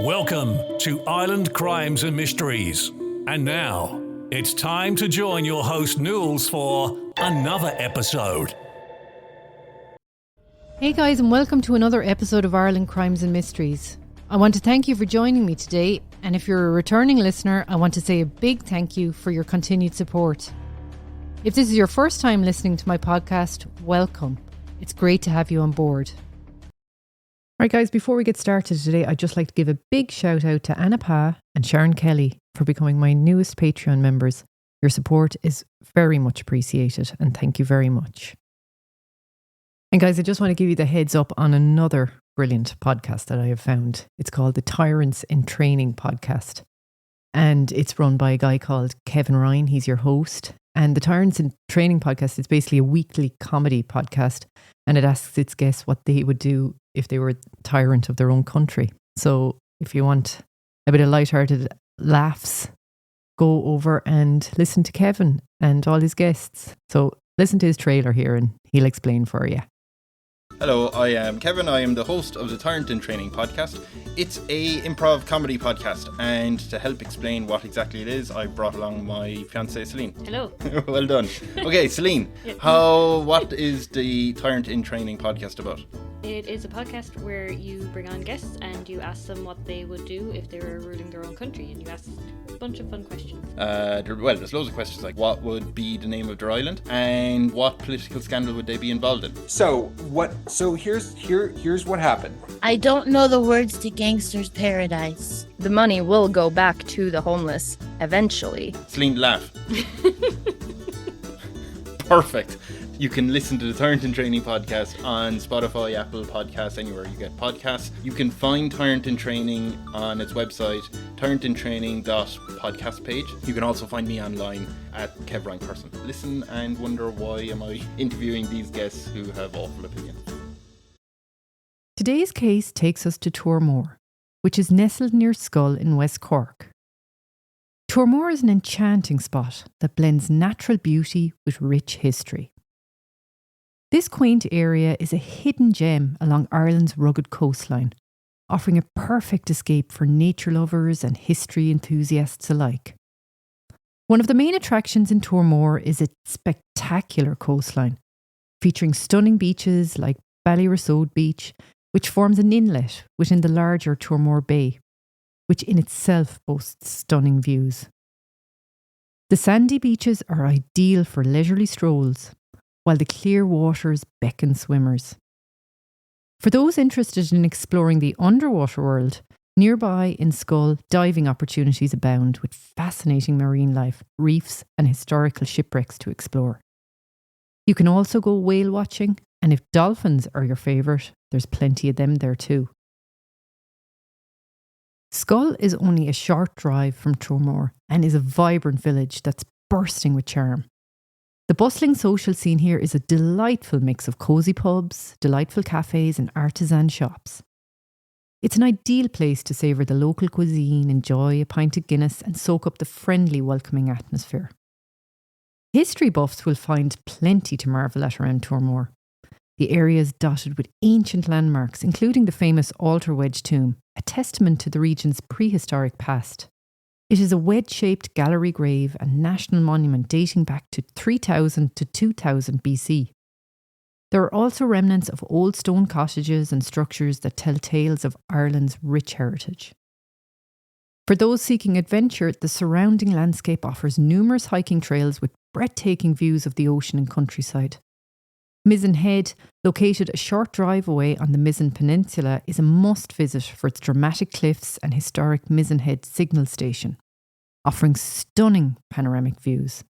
Welcome to Island Crimes and Mysteries. And now, it's time to join your host Nules for another episode. Hey guys, and welcome to another episode of Ireland Crimes and Mysteries. I want to thank you for joining me today, and if you're a returning listener, I want to say a big thank you for your continued support. If this is your first time listening to my podcast, welcome. It's great to have you on board. Right guys, before we get started today, I'd just like to give a big shout out to Anna Pa and Sharon Kelly for becoming my newest Patreon members. Your support is very much appreciated, and thank you very much. And guys, I just want to give you the heads up on another brilliant podcast that I have found. It's called the Tyrants in Training podcast. And it's run by a guy called Kevin Ryan. He's your host. And the Tyrants in Training podcast is basically a weekly comedy podcast. And it asks its guests what they would do if they were a tyrant of their own country. So if you want a bit of lighthearted laughs, go over and listen to Kevin and all his guests. So listen to his trailer here and he'll explain for you. Hello, I am Kevin. I am the host of the Tyrant in Training podcast. It's a improv comedy podcast, and to help explain what exactly it is, I brought along my fiancée Celine. Hello. Well done. Okay, Celine, what is the Tyrant in Training podcast about? It is a podcast where you bring on guests and you ask them what they would do if they were ruling their own country, and you ask a bunch of fun questions. There's loads of questions like what would be the name of their island and what political scandal would they be involved in? So here's what happened. I don't know the words to Gangster's Paradise. The money will go back to the homeless eventually. Celine, laugh. Perfect. You can listen to the Tyrant in Training podcast on Spotify, Apple Podcasts, anywhere you get podcasts. You can find Tyrant in Training on its website, tyrantintraining.podcast page. You can also find me online at Kev Ryan Person. Listen and wonder why am I interviewing these guests who have awful opinions. Today's case takes us to Toormore, which is nestled near Schull in West Cork. Toormore is an enchanting spot that blends natural beauty with rich history. This quaint area is a hidden gem along Ireland's rugged coastline, offering a perfect escape for nature lovers and history enthusiasts alike. One of the main attractions in Toormore is its spectacular coastline, featuring stunning beaches like Ballyrasode Beach, which forms an inlet within the larger Toormore Bay, which in itself boasts stunning views. The sandy beaches are ideal for leisurely strolls, while the clear waters beckon swimmers. For those interested in exploring the underwater world, nearby in Schull, diving opportunities abound with fascinating marine life, reefs and historical shipwrecks to explore. You can also go whale watching, and if dolphins are your favourite, there's plenty of them there too. Schull is only a short drive from Toormore and is a vibrant village that's bursting with charm. The bustling social scene here is a delightful mix of cosy pubs, delightful cafes and artisan shops. It's an ideal place to savour the local cuisine, enjoy a pint of Guinness and soak up the friendly, welcoming atmosphere. History buffs will find plenty to marvel at around Toormore. The area is dotted with ancient landmarks, including the famous Altar Wedge tomb, a testament to the region's prehistoric past. It is a wedge-shaped gallery grave and national monument dating back to 3000 to 2000 BC. There are also remnants of old stone cottages and structures that tell tales of Ireland's rich heritage. For those seeking adventure, the surrounding landscape offers numerous hiking trails with breathtaking views of the ocean and countryside. Mizen Head, located a short drive away on the Mizen Peninsula, is a must-visit for its dramatic cliffs and historic Mizen Head signal station, offering stunning panoramic views.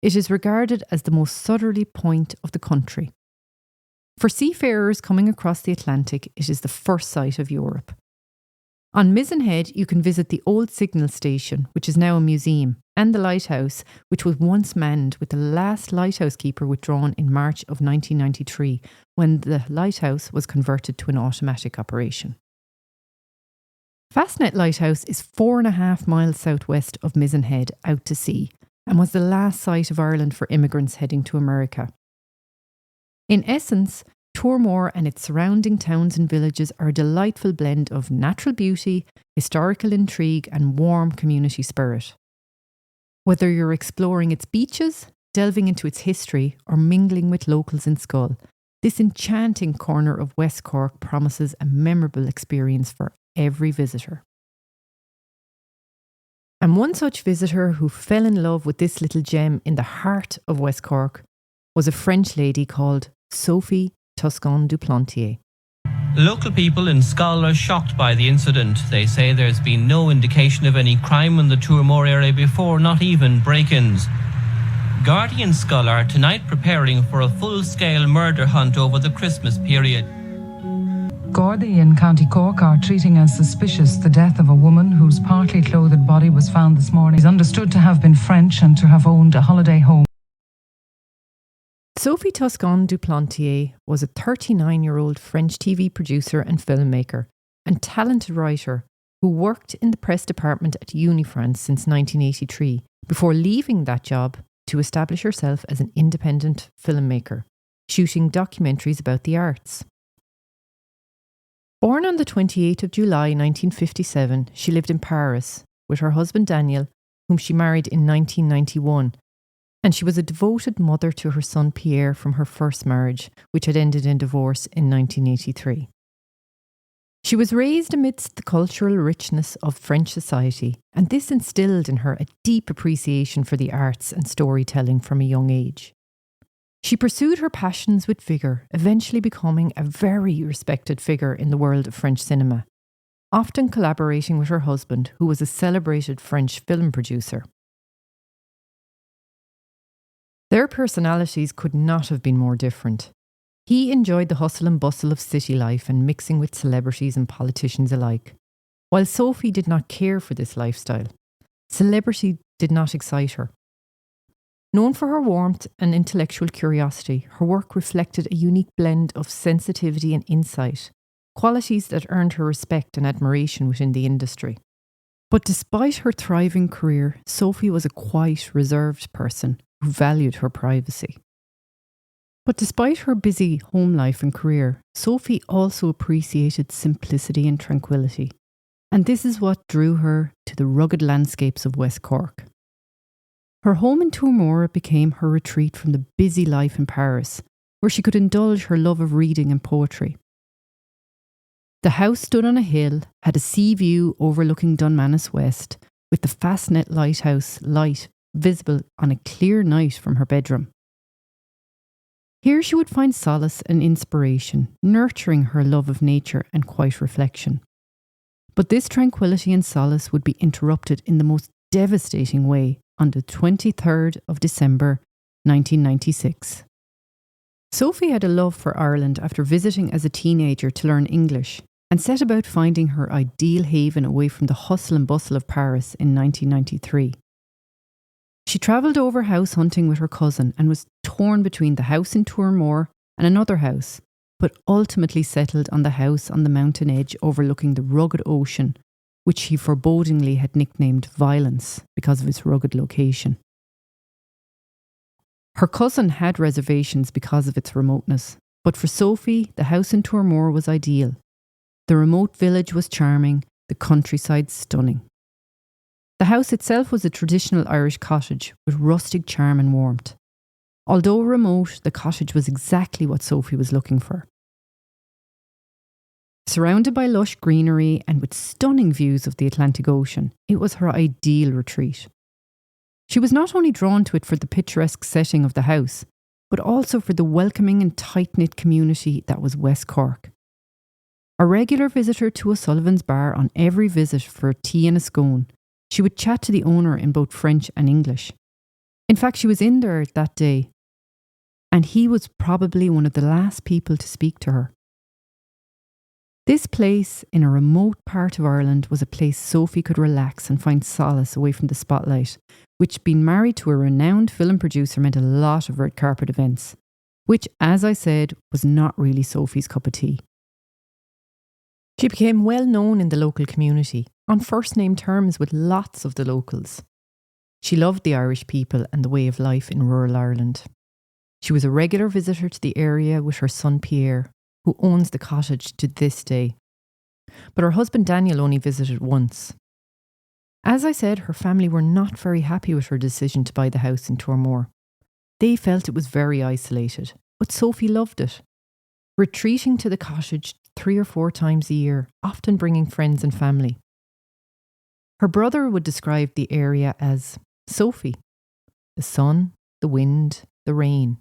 It is regarded as the most southerly point of the country. For seafarers coming across the Atlantic, it is the first sight of Europe. On Mizen Head, you can visit the old signal station, which is now a museum, and the lighthouse, which was once manned with the last lighthouse keeper withdrawn in March of 1993, when the lighthouse was converted to an automatic operation. Fastnet Lighthouse is 4.5 miles southwest of Mizen Head, out to sea, and was the last sight of Ireland for immigrants heading to America. In essence, Toormore and its surrounding towns and villages are a delightful blend of natural beauty, historical intrigue, and warm community spirit. Whether you're exploring its beaches, delving into its history, or mingling with locals in Schull, this enchanting corner of West Cork promises a memorable experience for every visitor. And one such visitor who fell in love with this little gem in the heart of West Cork was a French lady called Sophie Toscan du Plantier. Local people in Schull are shocked by the incident. They say there's been no indication of any crime in the Toormore area before, not even break-ins. Gardaí in Schull are tonight preparing for a full-scale murder hunt over the Christmas period. Gardaí in County Cork are treating as suspicious the death of a woman whose partly clothed body was found this morning. She's understood to have been French and to have owned a holiday home. Sophie Toscan du Plantier was a 39-year-old French TV producer and filmmaker and talented writer who worked in the press department at Unifrance since 1983 before leaving that job to establish herself as an independent filmmaker, shooting documentaries about the arts. Born on the 28th of July 1957, she lived in Paris with her husband Daniel, whom she married in 1991, and she was a devoted mother to her son Pierre from her first marriage, which had ended in divorce in 1983. She was raised amidst the cultural richness of French society, and this instilled in her a deep appreciation for the arts and storytelling from a young age. She pursued her passions with vigour, eventually becoming a very respected figure in the world of French cinema, often collaborating with her husband, who was a celebrated French film producer. Their personalities could not have been more different. He enjoyed the hustle and bustle of city life and mixing with celebrities and politicians alike, while Sophie did not care for this lifestyle. Celebrity did not excite her. Known for her warmth and intellectual curiosity, her work reflected a unique blend of sensitivity and insight, qualities that earned her respect and admiration within the industry. But despite her thriving career, Sophie was a quiet, reserved person who valued her privacy. But despite her busy home life and career, Sophie also appreciated simplicity and tranquility. And this is what drew her to the rugged landscapes of West Cork. Her home in Toormore became her retreat from the busy life in Paris, where she could indulge her love of reading and poetry. The house stood on a hill, had a sea view overlooking Dunmanus West, with the Fastnet lighthouse light visible on a clear night from her bedroom. Here she would find solace and inspiration, nurturing her love of nature and quiet reflection. But this tranquility and solace would be interrupted in the most devastating way on the 23rd of December 1996. Sophie had a love for Ireland after visiting as a teenager to learn English and set about finding her ideal haven away from the hustle and bustle of Paris in 1993. She travelled over house hunting with her cousin and was torn between the house in Toormore and another house, but ultimately settled on the house on the mountain edge overlooking the rugged ocean, which she forebodingly had nicknamed Violence because of its rugged location. Her cousin had reservations because of its remoteness, but for Sophie, the house in Toormore was ideal. The remote village was charming, the countryside stunning. The house itself was a traditional Irish cottage with rustic charm and warmth. Although remote, the cottage was exactly what Sophie was looking for. Surrounded by lush greenery and with stunning views of the Atlantic Ocean, it was her ideal retreat. She was not only drawn to it for the picturesque setting of the house, but also for the welcoming and tight-knit community that was West Cork. A regular visitor to O'Sullivan's bar on every visit for a tea and a scone, she would chat to the owner in both French and English. In fact, she was in there that day, and he was probably one of the last people to speak to her. This place in a remote part of Ireland was a place Sophie could relax and find solace away from the spotlight, which, being married to a renowned film producer, meant a lot of red carpet events, which, as I said, was not really Sophie's cup of tea. She became well known in the local community, on first-name terms with lots of the locals. She loved the Irish people and the way of life in rural Ireland. She was a regular visitor to the area with her son Pierre, who owns the cottage to this day. But her husband Daniel only visited once. As I said, her family were not very happy with her decision to buy the house in Toormore. They felt it was very isolated, but Sophie loved it, retreating to the cottage 3 or 4 times a year, often bringing friends and family. Her brother would describe the area as Sophie. The sun, the wind, the rain.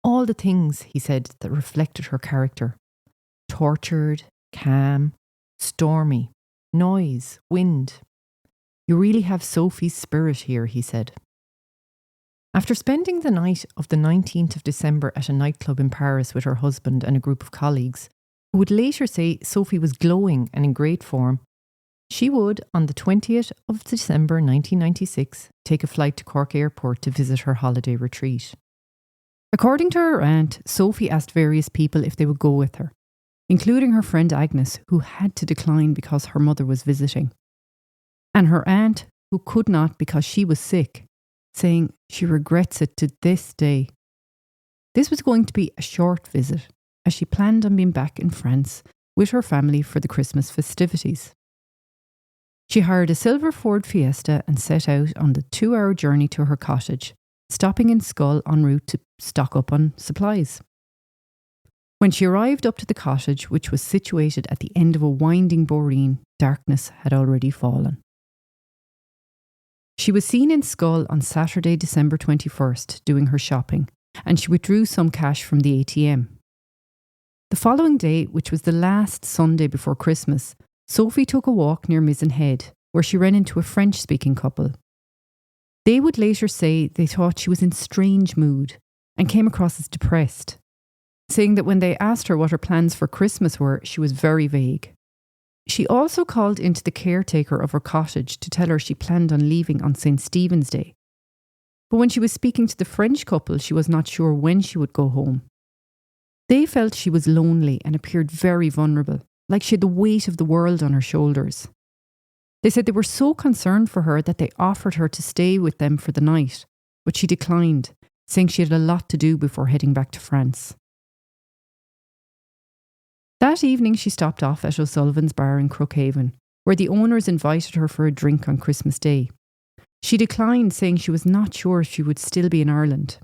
All the things, he said, that reflected her character. Tortured, calm, stormy, noise, wind. You really have Sophie's spirit here, he said. After spending the night of the 19th of December at a nightclub in Paris with her husband and a group of colleagues, who would later say Sophie was glowing and in great form, she would, on the 20th of December 1996, take a flight to Cork Airport to visit her holiday retreat. According to her aunt, Sophie asked various people if they would go with her, including her friend Agnes, who had to decline because her mother was visiting, and her aunt, who could not because she was sick, saying she regrets it to this day. This was going to be a short visit, as she planned on being back in France with her family for the Christmas festivities. She hired a silver Ford Fiesta and set out on the 2-hour journey to her cottage, stopping in Schull en route to stock up on supplies. When she arrived up to the cottage, which was situated at the end of a winding boreen, darkness had already fallen. She was seen in Schull on Saturday, December 21st, doing her shopping, and she withdrew some cash from the ATM. The following day, which was the last Sunday before Christmas, Sophie took a walk near Mizzen Head, where she ran into a French-speaking couple. They would later say they thought she was in strange mood and came across as depressed, saying that when they asked her what her plans for Christmas were, she was very vague. She also called into the caretaker of her cottage to tell her she planned on leaving on St. Stephen's Day. But when she was speaking to the French couple, she was not sure when she would go home. They felt she was lonely and appeared very vulnerable, like she had the weight of the world on her shoulders. They said they were so concerned for her that they offered her to stay with them for the night, but she declined, saying she had a lot to do before heading back to France. That evening she stopped off at O'Sullivan's bar in Crookhaven, where the owners invited her for a drink on Christmas Day. She declined, saying she was not sure if she would still be in Ireland.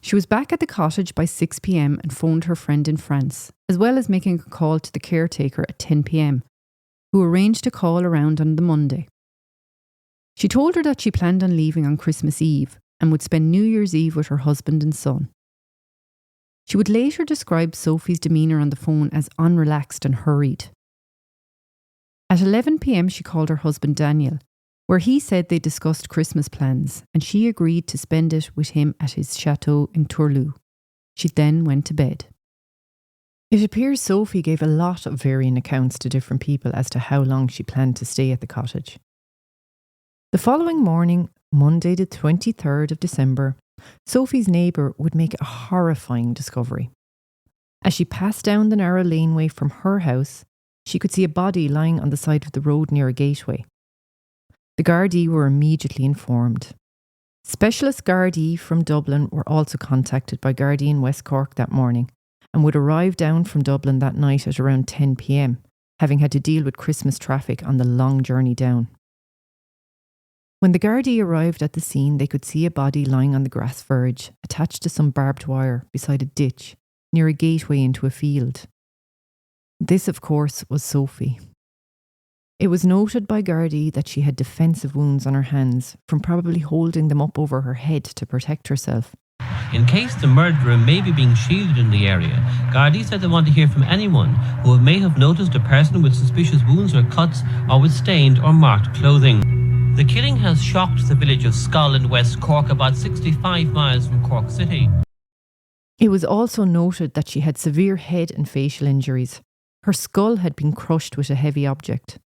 She was back at the cottage by 6 p.m. and phoned her friend in France, as well as making a call to the caretaker at 10 p.m, who arranged a call around on the Monday. She told her that she planned on leaving on Christmas Eve and would spend New Year's Eve with her husband and son. She would later describe Sophie's demeanour on the phone as unrelaxed and hurried. At 11 p.m. she called her husband Daniel, where he said they discussed Christmas plans and she agreed to spend it with him at his chateau in Tourlou. She then went to bed. It appears Sophie gave a lot of varying accounts to different people as to how long she planned to stay at the cottage. The following morning, Monday the 23rd of December, Sophie's neighbour would make a horrifying discovery. As she passed down the narrow laneway from her house, she could see a body lying on the side of the road near a gateway. The Gardaí were immediately informed. Specialist Gardaí from Dublin were also contacted by Gardaí in West Cork that morning and would arrive down from Dublin that night at around 10 p.m, having had to deal with Christmas traffic on the long journey down. When the Gardaí arrived at the scene, they could see a body lying on the grass verge, attached to some barbed wire beside a ditch, near a gateway into a field. This, of course, was Sophie. It was noted by Gardaí that she had defensive wounds on her hands from probably holding them up over her head to protect herself. In case the murderer may be being shielded in the area, Gardaí said they want to hear from anyone who may have noticed a person with suspicious wounds or cuts or with stained or marked clothing. The killing has shocked the village of Schull in West Cork, about 65 miles from Cork City. It was also noted that she had severe head and facial injuries. Her skull had been crushed with a heavy object.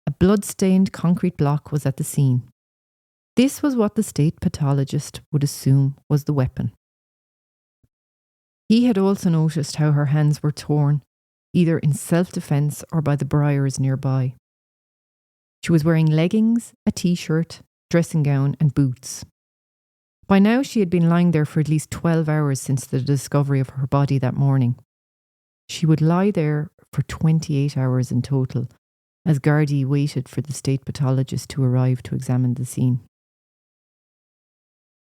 A blood-stained concrete block was at the scene. This was what the state pathologist would assume was the weapon. He had also noticed how her hands were torn, either in self-defence or by the briars nearby. She was wearing leggings, a t-shirt, dressing gown and boots. By now, she had been lying there for at least 12 hours since the discovery of her body that morning. She would lie there for 28 hours in total, as Gardaí waited for the state pathologist to arrive to examine the scene.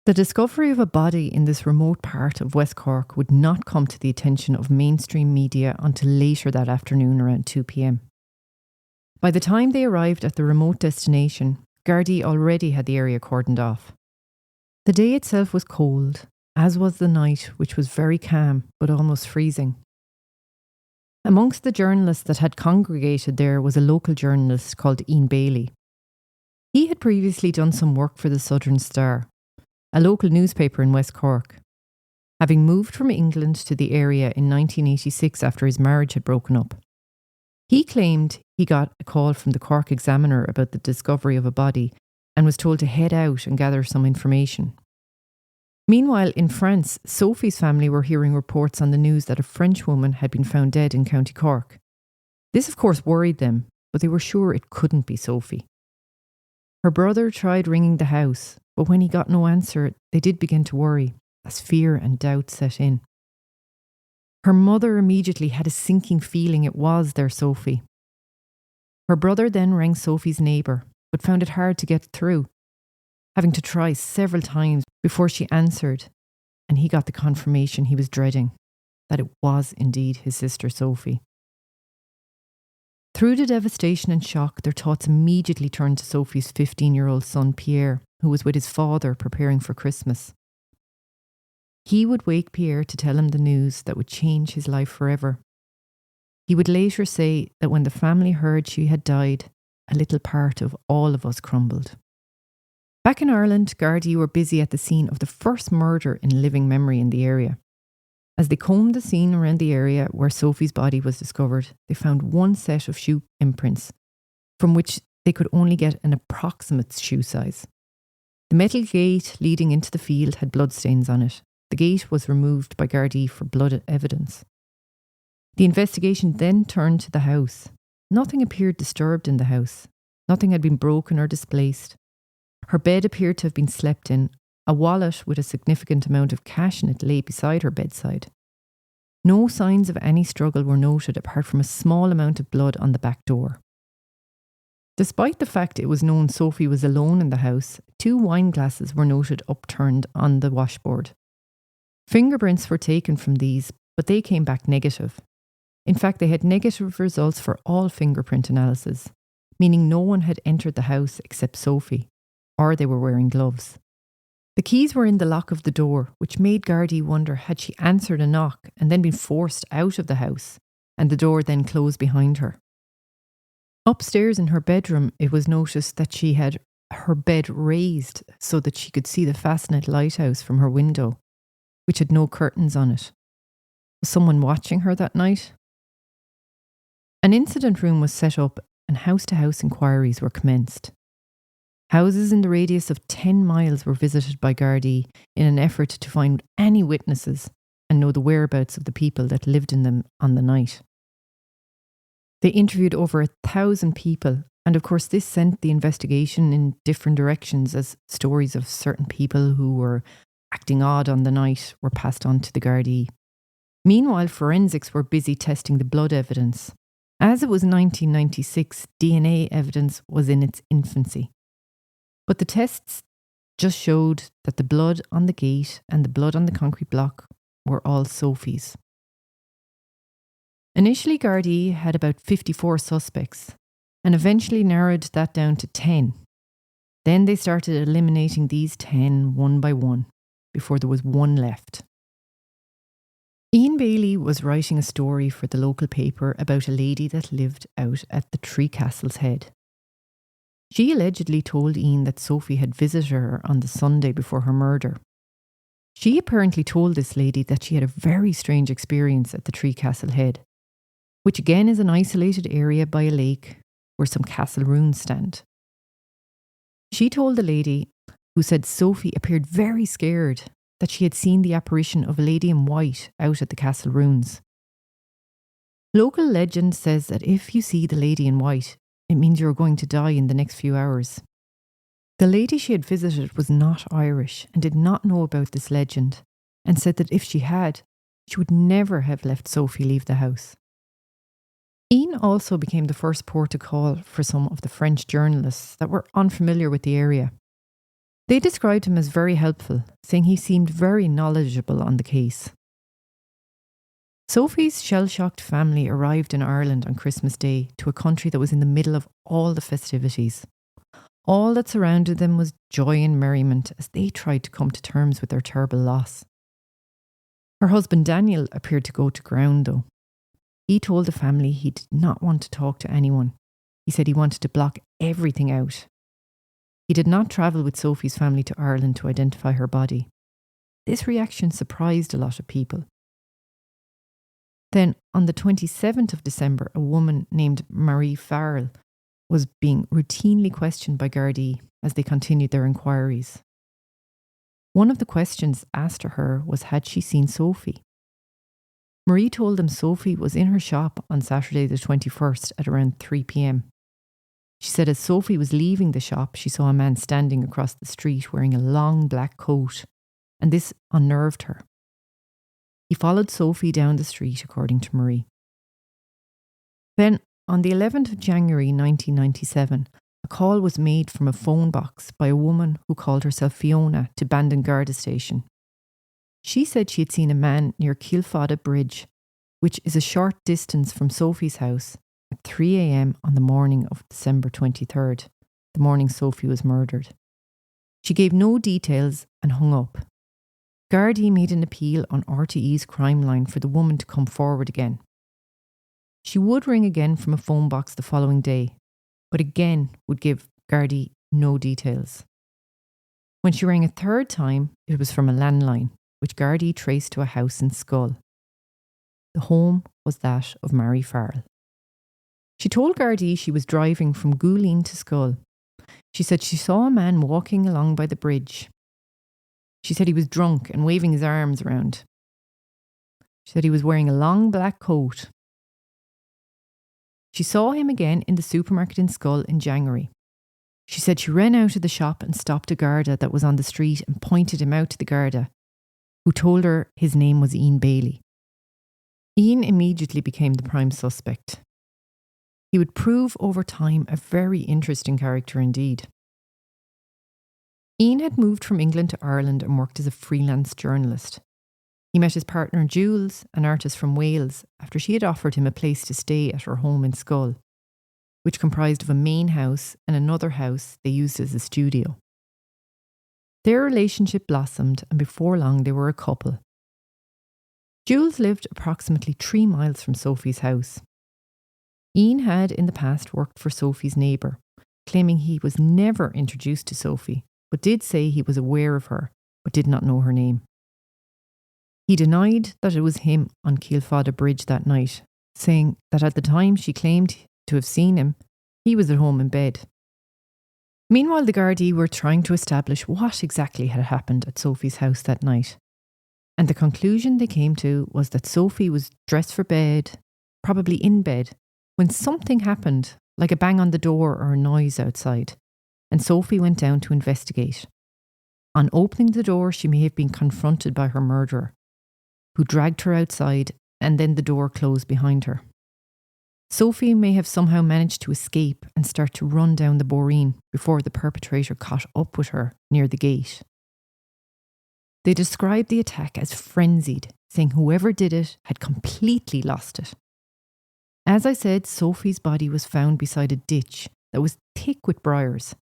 The discovery of a body in this remote part of West Cork would not come to the attention of mainstream media until later that afternoon around 2 p.m. By the time they arrived at the remote destination, Gardaí already had the area cordoned off. The day itself was cold, as was the night, which was very calm but almost freezing. Amongst the journalists that had congregated there was a local journalist called Ian Bailey. He had previously done some work for the Southern Star, a local newspaper in West Cork. Having moved from England to the area in 1986 after his marriage had broken up, he claimed he got a call from the Cork Examiner about the discovery of a body and was told to head out and gather some information. Meanwhile, in France, Sophie's family were hearing reports on the news that a French woman had been found dead in County Cork. This, of course, worried them, but they were sure it couldn't be Sophie. Her brother tried ringing the house, but when he got no answer, they did begin to worry, as fear and doubt set in. Her mother immediately had a sinking feeling it was their Sophie. Her brother then rang Sophie's neighbour, but found it hard to get through, having to try several times before she answered, and he got the confirmation he was dreading, that it was indeed his sister Sophie. Through the devastation and shock, their thoughts immediately turned to Sophie's 15-year-old son Pierre, who was with his father preparing for Christmas. He would wake Pierre to tell him the news that would change his life forever. He would later say that when the family heard she had died, a little part of all of us crumbled. Back in Ireland, Gardaí were busy at the scene of the first murder in living memory in the area. As they combed the scene around the area where Sophie's body was discovered, they found one set of shoe imprints, from which they could only get an approximate shoe size. The metal gate leading into the field had bloodstains on it. The gate was removed by Gardaí for blood evidence. The investigation then turned to the house. Nothing appeared disturbed in the house. Nothing had been broken or displaced. Her bed appeared to have been slept in. A wallet with a significant amount of cash in it lay beside her bedside. No signs of any struggle were noted apart from a small amount of blood on the back door. Despite the fact it was known Sophie was alone in the house, 2 wine glasses were noted upturned on the washboard. Fingerprints were taken from these, but they came back negative. In fact, they had negative results for all fingerprint analysis, meaning no one had entered the house except Sophie, or they were wearing gloves. The keys were in the lock of the door, which made Gardaí wonder had she answered a knock and then been forced out of the house, and the door then closed behind her. Upstairs in her bedroom, it was noticed that she had her bed raised so that she could see the Fastnet lighthouse from her window, which had no curtains on it. Was someone watching her that night? An incident room was set up and house-to-house inquiries were commenced. Houses in the radius of 10 miles were visited by Gardaí in an effort to find any witnesses and know the whereabouts of the people that lived in them on the night. They interviewed over 1,000 people, and of course this sent the investigation in different directions as stories of certain people who were acting odd on the night were passed on to the Gardaí. Meanwhile, forensics were busy testing the blood evidence. As it was 1996, DNA evidence was in its infancy. But the tests just showed that the blood on the gate and the blood on the concrete block were all Sophie's. Initially, Gardaí had about 54 suspects and eventually narrowed that down to 10. Then they started eliminating these 10 one by one before there was one left. Ian Bailey was writing a story for the local paper about a lady that lived out at the Three Castles Head. She allegedly told Ian that Sophie had visited her on the Sunday before her murder. She apparently told this lady that she had a very strange experience at the Three Castle Head, which again is an isolated area by a lake where some castle ruins stand. She told the lady, who said Sophie appeared very scared, that she had seen the apparition of a lady in white out at the castle ruins. Local legend says that if you see the lady in white, it means you're going to die in the next few hours. The lady she had visited was not Irish and did not know about this legend, and said that if she had, she would never have left Sophie leave the house. Ian also became the first port of call for some of the French journalists that were unfamiliar with the area. They described him as very helpful, saying he seemed very knowledgeable on the case. Sophie's shell-shocked family arrived in Ireland on Christmas Day to a country that was in the middle of all the festivities. All that surrounded them was joy and merriment as they tried to come to terms with their terrible loss. Her husband Daniel appeared to go to ground though. He told the family he did not want to talk to anyone. He said he wanted to block everything out. He did not travel with Sophie's family to Ireland to identify her body. This reaction surprised a lot of people. Then, on the 27th of December, a woman named Marie Farrell was being routinely questioned by Gardaí as they continued their inquiries. One of the questions asked to her was, had she seen Sophie? Marie told them Sophie was in her shop on Saturday the 21st at around 3 p.m. She said as Sophie was leaving the shop, she saw a man standing across the street wearing a long black coat, and this unnerved her. He followed Sophie down the street, according to Marie. Then, on the 11th of January 1997, a call was made from a phone box by a woman who called herself Fiona to Bandon Garda station. She said she had seen a man near Kilfada Bridge, which is a short distance from Sophie's house, at 3 a.m. on the morning of December 23rd, the morning Sophie was murdered. She gave no details and hung up. Gardaí made an appeal on RTE's crime line for the woman to come forward again. She would ring again from a phone box the following day, but again would give Gardaí no details. When she rang a third time, it was from a landline, which Gardaí traced to a house in Schull. The home was that of Marie Farrell. She told Gardaí she was driving from Gouleen to Schull. She said she saw a man walking along by the bridge. She said he was drunk and waving his arms around. She said he was wearing a long black coat. She saw him again in the supermarket in Schull in January. She said she ran out of the shop and stopped a Garda that was on the street and pointed him out to the Garda, who told her his name was Ian Bailey. Ian immediately became the prime suspect. He would prove over time a very interesting character indeed. Ian had moved from England to Ireland and worked as a freelance journalist. He met his partner Jules, an artist from Wales, after she had offered him a place to stay at her home in Schull, which comprised of a main house and another house they used as a studio. Their relationship blossomed, and before long they were a couple. Jules lived approximately 3 miles from Sophie's house. Ian had in the past worked for Sophie's neighbour, claiming he was never introduced to Sophie, but did say he was aware of her, but did not know her name. He denied that it was him on Kilfada Bridge that night, saying that at the time she claimed to have seen him, he was at home in bed. Meanwhile, the Gardaí were trying to establish what exactly had happened at Sophie's house that night. And the conclusion they came to was that Sophie was dressed for bed, probably in bed, when something happened, like a bang on the door or a noise outside, and Sophie went down to investigate. On opening the door, she may have been confronted by her murderer, who dragged her outside, and then the door closed behind her. Sophie may have somehow managed to escape and start to run down the boreen before the perpetrator caught up with her near the gate. They described the attack as frenzied, saying whoever did it had completely lost it. As I said, Sophie's body was found beside a ditch that was thick with briars.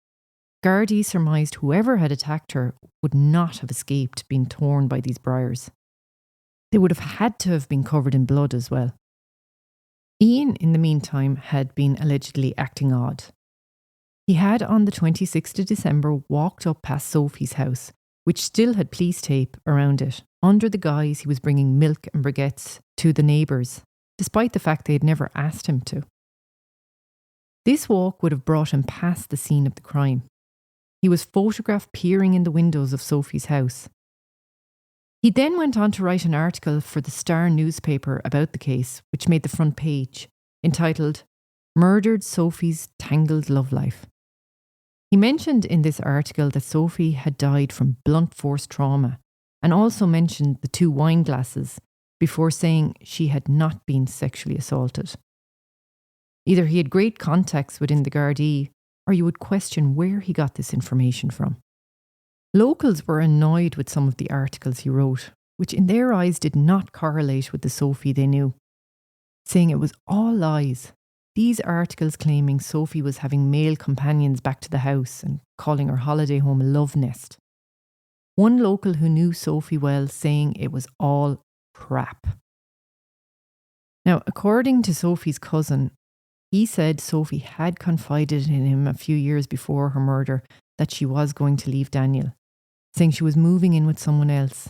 Gardaí surmised whoever had attacked her would not have escaped being torn by these briars. They would have had to have been covered in blood as well. Ian, in the meantime, had been allegedly acting odd. He had, on the 26th of December, walked up past Sophie's house, which still had police tape around it, under the guise he was bringing milk and baguettes to the neighbours, despite the fact they had never asked him to. This walk would have brought him past the scene of the crime. He was photographed peering in the windows of Sophie's house. He then went on to write an article for the Star newspaper about the case, which made the front page, entitled "Murdered Sophie's Tangled Love Life." He mentioned in this article that Sophie had died from blunt force trauma and also mentioned the 2 wine glasses before saying she had not been sexually assaulted. Either he had great contacts within the Gardaí or you would question where he got this information from. Locals were annoyed with some of the articles he wrote, which in their eyes did not correlate with the Sophie they knew, saying it was all lies. These articles claiming Sophie was having male companions back to the house and calling her holiday home a love nest. One local who knew Sophie well saying it was all crap. Now, according to Sophie's cousin, he said Sophie had confided in him a few years before her murder that she was going to leave Daniel, saying she was moving in with someone else.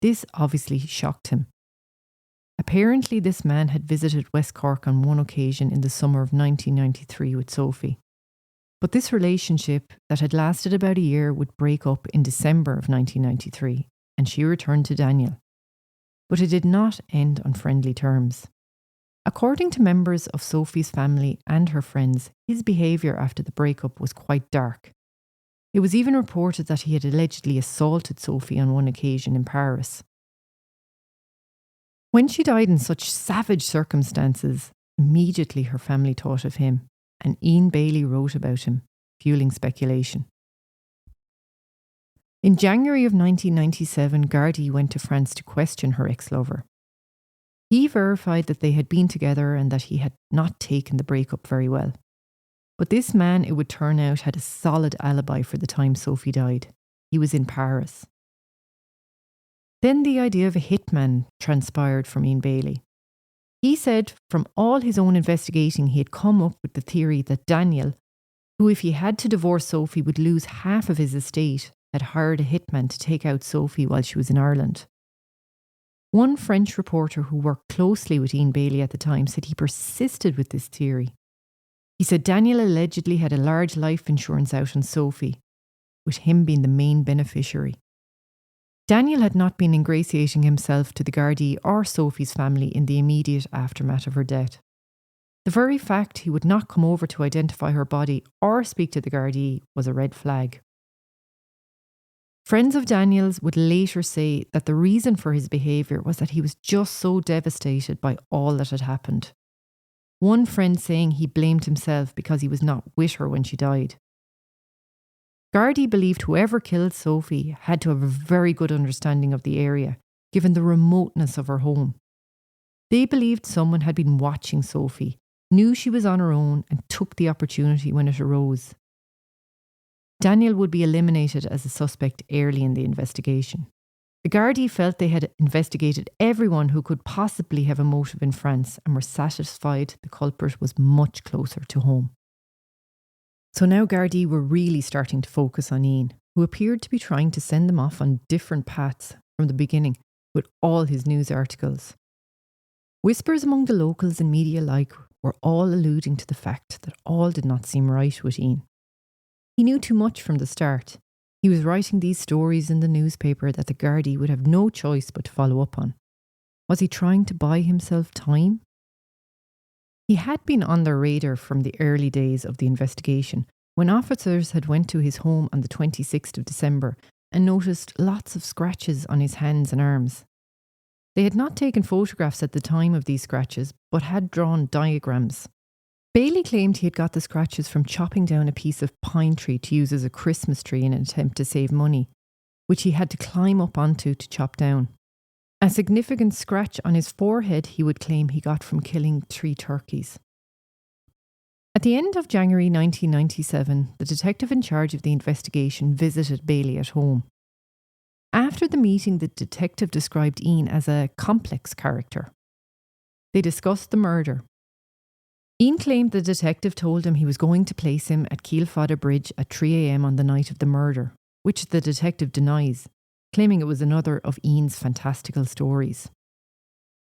This obviously shocked him. Apparently, this man had visited West Cork on one occasion in the summer of 1993 with Sophie. But this relationship that had lasted about a year would break up in December of 1993 and she returned to Daniel. But it did not end on friendly terms. According to members of Sophie's family and her friends, his behaviour after the breakup was quite dark. It was even reported that he had allegedly assaulted Sophie on one occasion in Paris. When she died in such savage circumstances, immediately her family thought of him, and Ian Bailey wrote about him, fueling speculation. In January of 1997, Gardaí went to France to question her ex-lover. He verified that they had been together and that he had not taken the breakup very well. But this man, it would turn out, had a solid alibi for the time Sophie died. He was in Paris. Then the idea of a hitman transpired from Ian Bailey. He said from all his own investigating he had come up with the theory that Daniel, who if he had to divorce Sophie would lose half of his estate, had hired a hitman to take out Sophie while she was in Ireland. One French reporter who worked closely with Ian Bailey at the time said he persisted with this theory. He said Daniel allegedly had a large life insurance out on Sophie, with him being the main beneficiary. Daniel had not been ingratiating himself to the Gardaí or Sophie's family in the immediate aftermath of her death. The very fact he would not come over to identify her body or speak to the Gardaí was a red flag. Friends of Daniel's would later say that the reason for his behaviour was that he was just so devastated by all that had happened. One friend saying he blamed himself because he was not with her when she died. Gardaí believed whoever killed Sophie had to have a very good understanding of the area, given the remoteness of her home. They believed someone had been watching Sophie, knew she was on her own and took the opportunity when it arose. Daniel would be eliminated as a suspect early in the investigation. The Gardaí felt they had investigated everyone who could possibly have a motive in France and were satisfied the culprit was much closer to home. So now Gardaí were really starting to focus on Ian, who appeared to be trying to send them off on different paths from the beginning with all his news articles. Whispers among the locals and media alike were all alluding to the fact that all did not seem right with Ian. He knew too much from the start. He was writing these stories in the newspaper that the Gardaí would have no choice but to follow up on. Was he trying to buy himself time? He had been on their radar from the early days of the investigation, when officers had went to his home on the 26th of December and noticed lots of scratches on his hands and arms. They had not taken photographs at the time of these scratches, but had drawn diagrams. Bailey claimed he had got the scratches from chopping down a piece of pine tree to use as a Christmas tree in an attempt to save money, which he had to climb up onto to chop down. A significant scratch on his forehead he would claim he got from killing 3 turkeys. At the end of January 1997, the detective in charge of the investigation visited Bailey at home. After the meeting, the detective described Ian as a complex character. They discussed the murder. Ian claimed the detective told him he was going to place him at Keelfodder Bridge at 3 a.m. on the night of the murder, which the detective denies, claiming it was another of Ian's fantastical stories.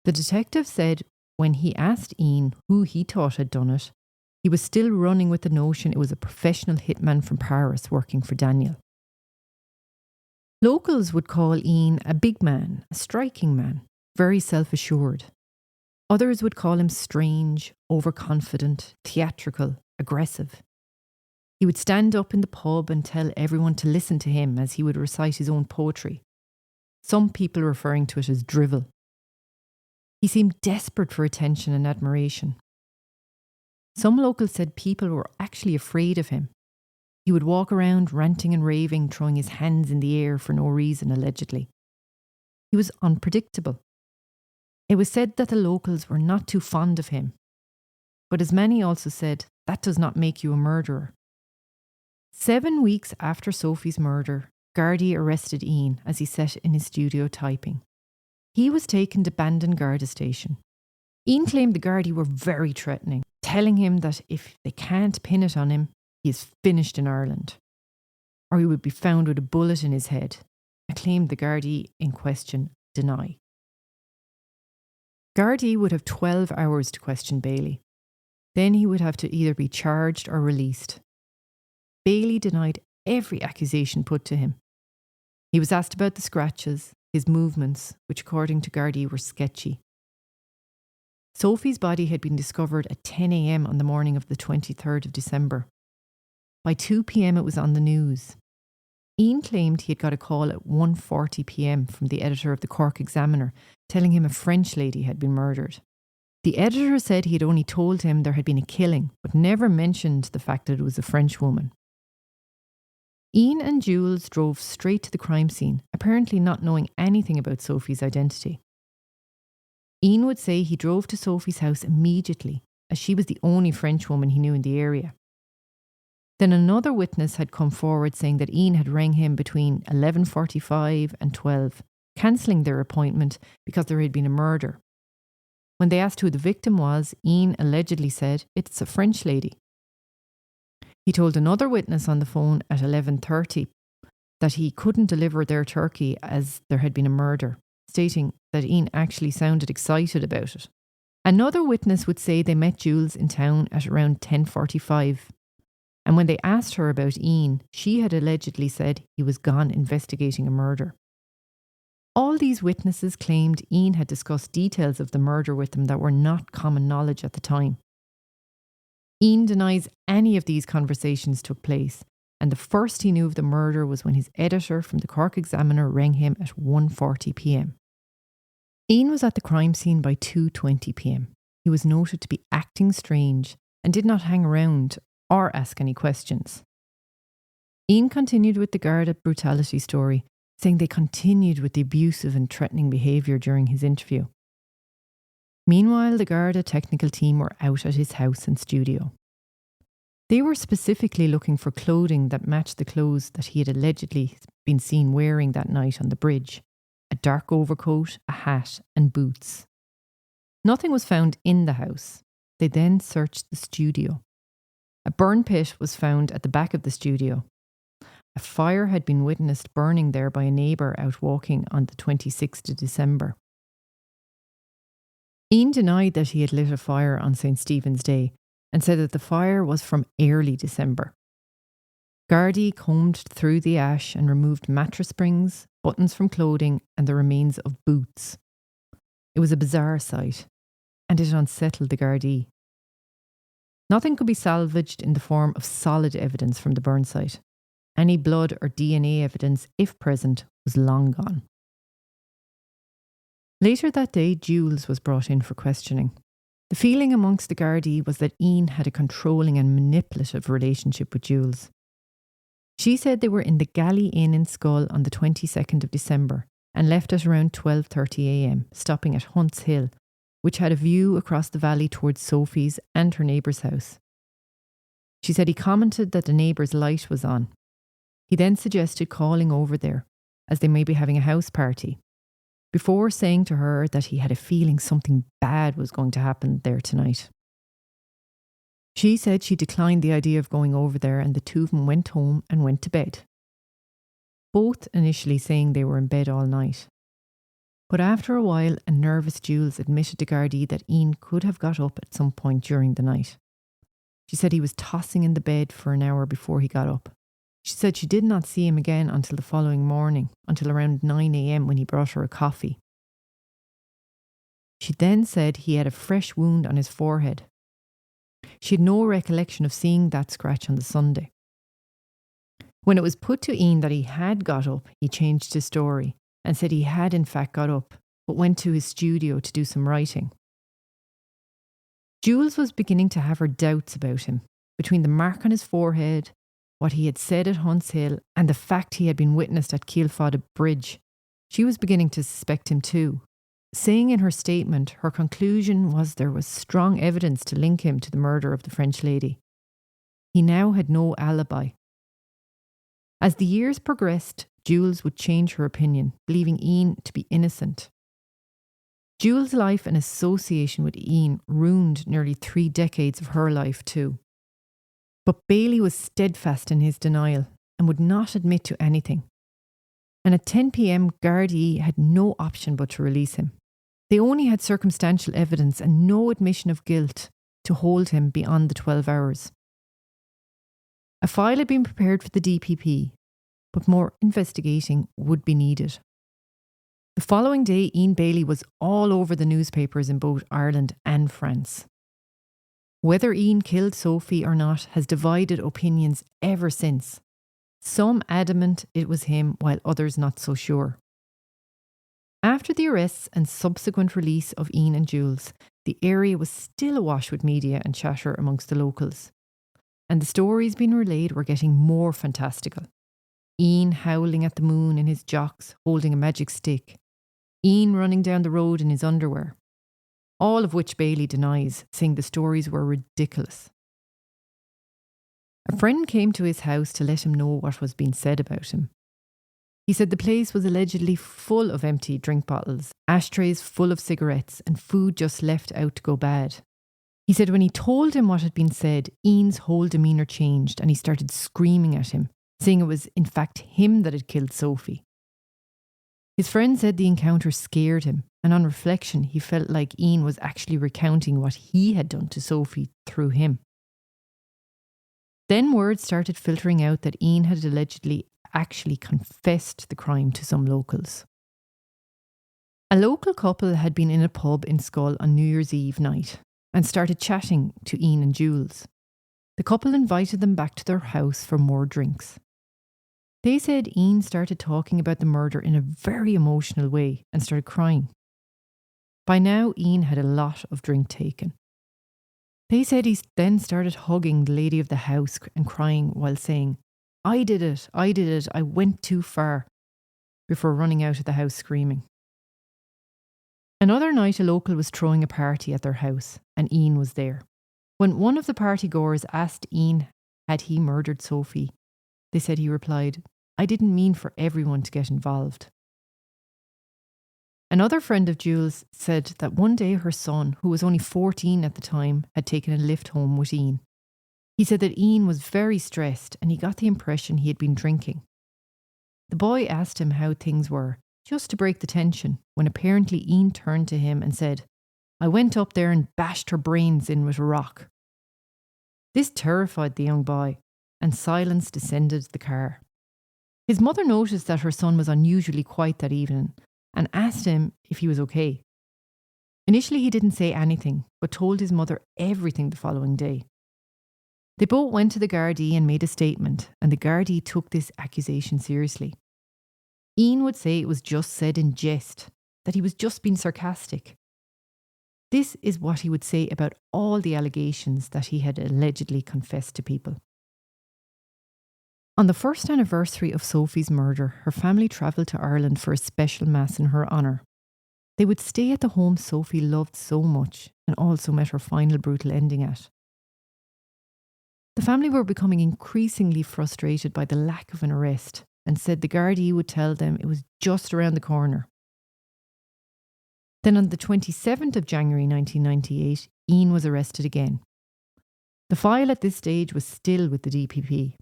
The detective said when he asked Ian who he thought had done it, he was still running with the notion it was a professional hitman from Paris working for Daniel. Locals would call Ian a big man, a striking man, very self-assured. Others would call him strange, overconfident, theatrical, aggressive. He would stand up in the pub and tell everyone to listen to him as he would recite his own poetry, some people referring to it as drivel. He seemed desperate for attention and admiration. Some locals said people were actually afraid of him. He would walk around ranting and raving, throwing his hands in the air for no reason, allegedly. He was unpredictable. It was said that the locals were not too fond of him. But as many also said, that does not make you a murderer. 7 weeks after Sophie's murder, Gardaí arrested Ian as he sat in his studio typing. He was taken to Bandon Garda station. Ian claimed the Gardaí were very threatening, telling him that if they can't pin it on him, he is finished in Ireland, or he would be found with a bullet in his head, a claim the Gardaí in question deny. Gardaí would have 12 hours to question Bailey. Then he would have to either be charged or released. Bailey denied every accusation put to him. He was asked about the scratches, his movements, which according to Gardaí were sketchy. Sophie's body had been discovered at 10 a.m. on the morning of the 23rd of December. By 2 p.m. it was on the news. Ian claimed he had got a call at 1:40 p.m. from the editor of the Cork Examiner telling him a French lady had been murdered. The editor said he had only told him there had been a killing, but never mentioned the fact that it was a French woman. Ian and Jules drove straight to the crime scene, apparently not knowing anything about Sophie's identity. Ian would say he drove to Sophie's house immediately, as she was the only French woman he knew in the area. Then another witness had come forward saying that Ian had rang him between 11:45 and 12, cancelling their appointment because there had been a murder. When they asked who the victim was, Ian allegedly said, "It's a French lady." He told another witness on the phone at 11:30 that he couldn't deliver their turkey as there had been a murder, stating that Ian actually sounded excited about it. Another witness would say they met Jules in town at around 10:45. And when they asked her about Ian, she had allegedly said he was gone investigating a murder. All these witnesses claimed Ian had discussed details of the murder with them that were not common knowledge at the time. Ian denies any of these conversations took place, and the first he knew of the murder was when his editor from the Cork Examiner rang him at 1:40 p.m. Ian was at the crime scene by 2:20 p.m. He was noted to be acting strange and did not hang around or ask any questions. Ian continued with the Garda brutality story, saying they continued with the abusive and threatening behaviour during his interview. Meanwhile, the Garda technical team were out at his house and studio. They were specifically looking for clothing that matched the clothes that he had allegedly been seen wearing that night on the bridge: a dark overcoat, a hat and boots. Nothing was found in the house. They then searched the studio. A burn pit was found at the back of the studio. A fire had been witnessed burning there by a neighbour out walking on the 26th of December. Ian denied that he had lit a fire on St. Stephen's Day and said that the fire was from early December. Gardaí combed through the ash and removed mattress springs, buttons from clothing and the remains of boots. It was a bizarre sight, and it unsettled the Gardaí. Nothing could be salvaged in the form of solid evidence from the burn site. Any blood or DNA evidence, if present, was long gone. Later that day, Jules was brought in for questioning. The feeling amongst the Gardaí was that Ian had a controlling and manipulative relationship with Jules. She said they were in the Galley Inn in Schull on the 22nd of December and left at around 12:30 a.m, stopping at Hunt's Hill, which had a view across the valley towards Sophie's and her neighbour's house. She said he commented that the neighbour's light was on. He then suggested calling over there, as they may be having a house party, before saying to her that he had a feeling something bad was going to happen there tonight. She said she declined the idea of going over there, and the two of them went home and went to bed. Both initially saying they were in bed all night. But after a while, a nervous Jules admitted to Gardaí that Ian could have got up at some point during the night. She said he was tossing in the bed for an hour before he got up. She said she did not see him again until the following morning, until around 9 a.m. when he brought her a coffee. She then said he had a fresh wound on his forehead. She had no recollection of seeing that scratch on the Sunday. When it was put to Ian that he had got up, he changed his story and said he had in fact got up, but went to his studio to do some writing. Jules was beginning to have her doubts about him, between the mark on his forehead, what he had said at Hunts Hill, and the fact he had been witnessed at Keelfada Bridge. She was beginning to suspect him too, saying in her statement her conclusion was there was strong evidence to link him to the murder of the French lady. He now had no alibi. As the years progressed, Jules would change her opinion, believing Ian to be innocent. Jules' life and association with Ian ruined nearly 3 decades of her life too. But Bailey was steadfast in his denial and would not admit to anything. And at 10 p.m, Gardaí had no option but to release him. They only had circumstantial evidence and no admission of guilt to hold him beyond the 12 hours. A file had been prepared for the DPP, but more investigating would be needed. The following day, Ian Bailey was all over the newspapers in both Ireland and France. Whether Ian killed Sophie or not has divided opinions ever since. Some adamant it was him, while others not so sure. After the arrests and subsequent release of Ian and Jules, the area was still awash with media and chatter amongst the locals. And the stories being relayed were getting more fantastical. Ian howling at the moon in his jocks, holding a magic stick. Ian running down the road in his underwear. All of which Bailey denies, saying the stories were ridiculous. A friend came to his house to let him know what was being said about him. He said the place was allegedly full of empty drink bottles, ashtrays full of cigarettes, and food just left out to go bad. He said when he told him what had been said, Ian's whole demeanour changed and he started screaming at him, saying it was in fact him that had killed Sophie. His friend said the encounter scared him, and on reflection he felt like Ian was actually recounting what he had done to Sophie through him. Then word started filtering out that Ian had allegedly actually confessed the crime to some locals. A local couple had been in a pub in Schull on New Year's Eve night and started chatting to Ian and Jules. The couple invited them back to their house for more drinks. They said Ian started talking about the murder in a very emotional way and started crying. By now, Ian had a lot of drink taken. They said he then started hugging the lady of the house and crying while saying, I did it, I went too far," before running out of the house screaming. Another night, a local was throwing a party at their house, and Ian was there. When one of the partygoers asked Ian had he murdered Sophie, they said he replied, "I didn't mean for everyone to get involved." Another friend of Jules said that one day her son, who was only 14 at the time, had taken a lift home with Ian. He said that Ian was very stressed and he got the impression he had been drinking. The boy asked him how things were, just to break the tension, when apparently Ian turned to him and said, "I went up there and bashed her brains in with a rock." This terrified the young boy, and silence descended the car. His mother noticed that her son was unusually quiet that evening and asked him if he was okay. Initially he didn't say anything, but told his mother everything the following day. They both went to the Gardaí and made a statement, and the Gardaí took this accusation seriously. Ian would say it was just said in jest, that he was just being sarcastic. This is what he would say about all the allegations that he had allegedly confessed to people. On the first anniversary of Sophie's murder, her family travelled to Ireland for a special mass in her honour. They would stay at the home Sophie loved so much and also met her final brutal ending at. The family were becoming increasingly frustrated by the lack of an arrest and said the Gardaí would tell them it was just around the corner. Then on the 27th of January 1998, Ian was arrested again. The file at this stage was still with the DPP.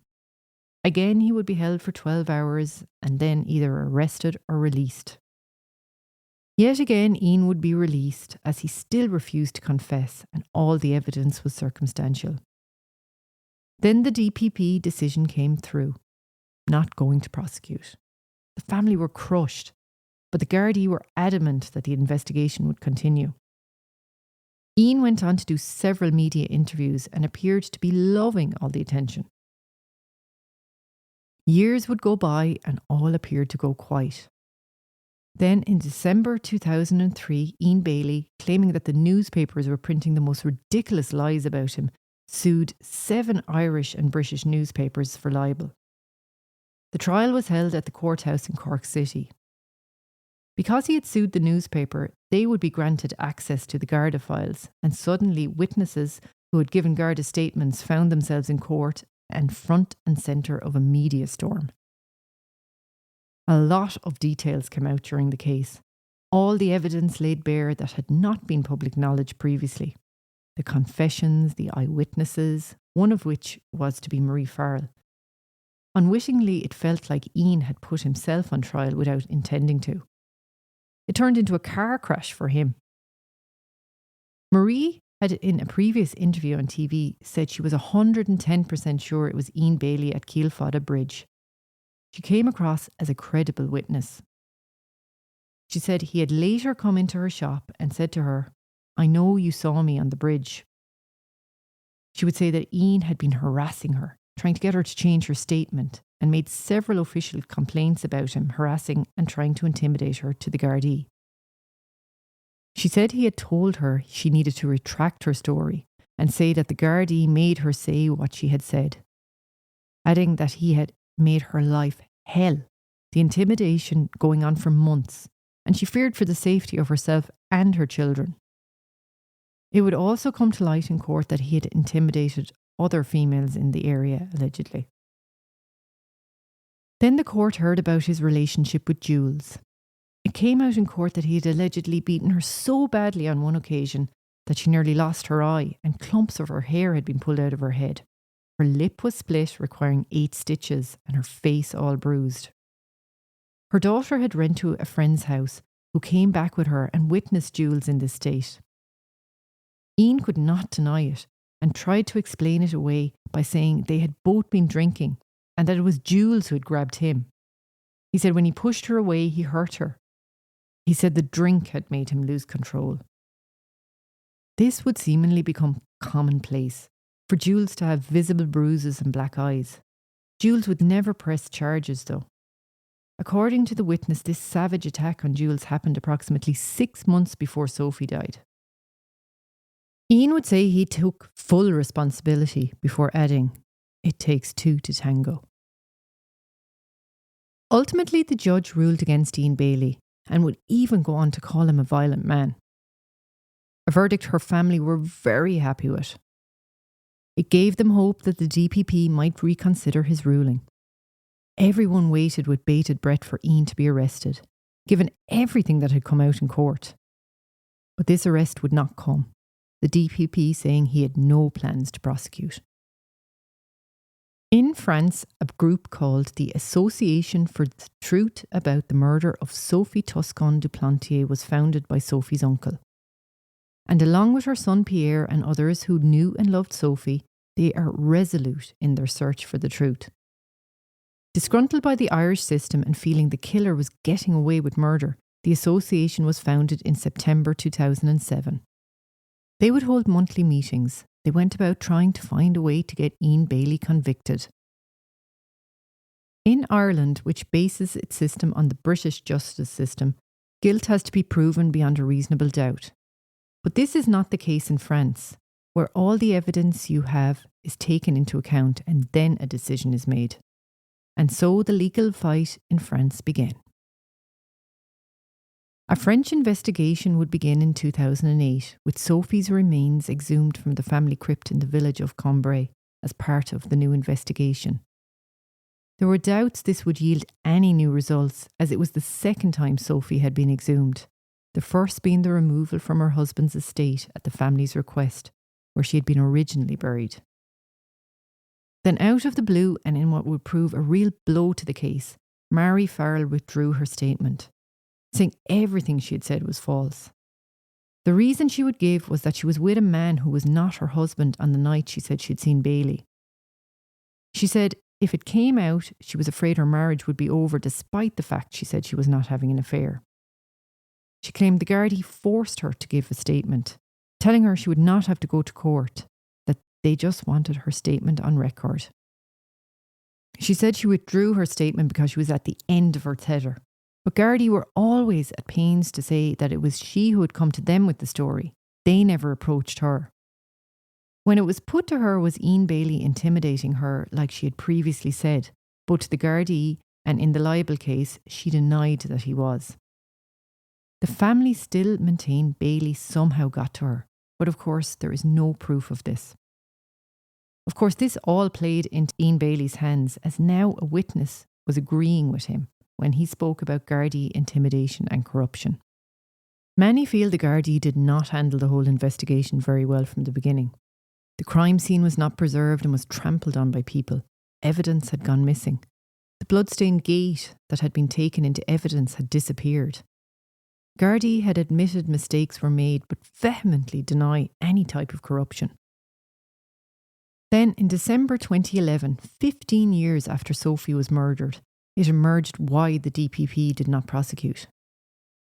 Again, he would be held for 12 hours and then either arrested or released. Yet again, Ian would be released as he still refused to confess and all the evidence was circumstantial. Then the DPP decision came through, not going to prosecute. The family were crushed, but the Gardaí were adamant that the investigation would continue. Ian went on to do several media interviews and appeared to be loving all the attention. Years would go by and all appeared to go quiet. Then in December 2003, Ian Bailey, claiming that the newspapers were printing the most ridiculous lies about him, sued 7 Irish and British newspapers for libel. The trial was held at the courthouse in Cork City. Because he had sued the newspaper, they would be granted access to the Garda files, and suddenly witnesses who had given Garda statements found themselves in court and front and centre of a media storm. A lot of details came out during the case. All the evidence laid bare that had not been public knowledge previously. The confessions, the eyewitnesses, one of which was to be Marie Farrell. Unwittingly, it felt like Ian had put himself on trial without intending to. It turned into a car crash for him. Marie had, in a previous interview on TV, said she was 110% sure it was Ian Bailey at Keelfada Bridge. She came across as a credible witness. She said he had later come into her shop and said to her, "I know you saw me on the bridge." She would say that Ian had been harassing her, trying to get her to change her statement, and made several official complaints about him harassing and trying to intimidate her to the Gardaí. She said he had told her she needed to retract her story and say that the Gardaí made her say what she had said, adding that he had made her life hell, the intimidation going on for months, and she feared for the safety of herself and her children. It would also come to light in court that he had intimidated other females in the area, allegedly. Then the court heard about his relationship with Jules. It came out in court that he had allegedly beaten her so badly on one occasion that she nearly lost her eye and clumps of her hair had been pulled out of her head. Her lip was split, requiring 8 stitches, and her face all bruised. Her daughter had run to a friend's house who came back with her and witnessed Jules in this state. Ian could not deny it and tried to explain it away by saying they had both been drinking and that it was Jules who had grabbed him. He said when he pushed her away, he hurt her. He said the drink had made him lose control. This would seemingly become commonplace for Jules to have visible bruises and black eyes. Jules would never press charges though. According to the witness, this savage attack on Jules happened approximately 6 months before Sophie died. Ian would say he took full responsibility before adding, "It takes 2 to tango." Ultimately, the judge ruled against Ian Bailey and would even go on to call him a violent man. A verdict her family were very happy with. It gave them hope that the DPP might reconsider his ruling. Everyone waited with bated breath for Ian to be arrested, given everything that had come out in court. But this arrest would not come, the DPP saying he had no plans to prosecute. In France, a group called the Association for the Truth About the Murder of Sophie Toscan du Plantier was founded by Sophie's uncle. And along with her son Pierre and others who knew and loved Sophie, they are resolute in their search for the truth. Disgruntled by the Irish system and feeling the killer was getting away with murder, the association was founded in September 2007. They would hold monthly meetings. They went about trying to find a way to get Ian Bailey convicted. In Ireland, which bases its system on the British justice system, guilt has to be proven beyond a reasonable doubt. But this is not the case in France, where all the evidence you have is taken into account and then a decision is made. And so the legal fight in France began. A French investigation would begin in 2008, with Sophie's remains exhumed from the family crypt in the village of Cambrai as part of the new investigation. There were doubts this would yield any new results, as it was the second time Sophie had been exhumed, the first being the removal from her husband's estate at the family's request, where she had been originally buried. Then out of the blue, and in what would prove a real blow to the case, Marie Farrell withdrew her statement, saying everything she had said was false. The reason she would give was that she was with a man who was not her husband on the night she said she'd seen Bailey. She said if it came out, she was afraid her marriage would be over despite the fact she said she was not having an affair. She claimed the Gardaí forced her to give a statement, telling her she would not have to go to court, that they just wanted her statement on record. She said she withdrew her statement because she was at the end of her tether. But Gardaí were always at pains to say that it was she who had come to them with the story. They never approached her. When it was put to her, was Ian Bailey intimidating her like she had previously said, both to the Gardaí and in the libel case, she denied that he was. The family still maintain Bailey somehow got to her, but of course there is no proof of this. Of course, this all played into Ian Bailey's hands, as now a witness was agreeing with him when he spoke about Gardaí intimidation and corruption. Many feel the Gardaí did not handle the whole investigation very well from the beginning. The crime scene was not preserved and was trampled on by people. Evidence had gone missing. The bloodstained gate that had been taken into evidence had disappeared. Gardaí had admitted mistakes were made but vehemently deny any type of corruption. Then, in December 2011, 15 years after Sophie was murdered, it emerged why the DPP did not prosecute.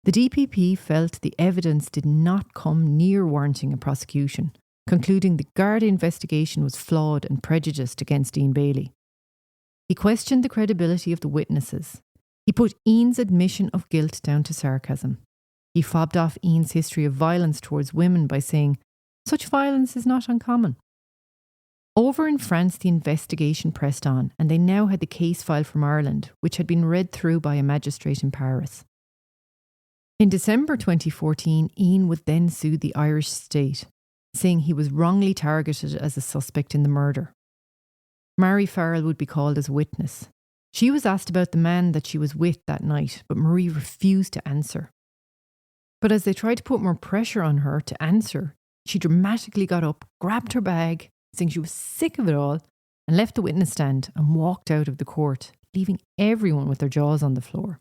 The DPP felt the evidence did not come near warranting a prosecution, concluding the Garda investigation was flawed and prejudiced against Ian Bailey. He questioned the credibility of the witnesses. He put Ian's admission of guilt down to sarcasm. He fobbed off Ian's history of violence towards women by saying, "Such violence is not uncommon." Over in France, the investigation pressed on, and they now had the case file from Ireland, which had been read through by a magistrate in Paris. In December 2014, Ian would then sue the Irish state, saying he was wrongly targeted as a suspect in the murder. Mary Farrell would be called as a witness. She was asked about the man that she was with that night, but Marie refused to answer. But as they tried to put more pressure on her to answer, she dramatically got up, grabbed her bag, saying she was sick of it all, and left the witness stand and walked out of the court, leaving everyone with their jaws on the floor.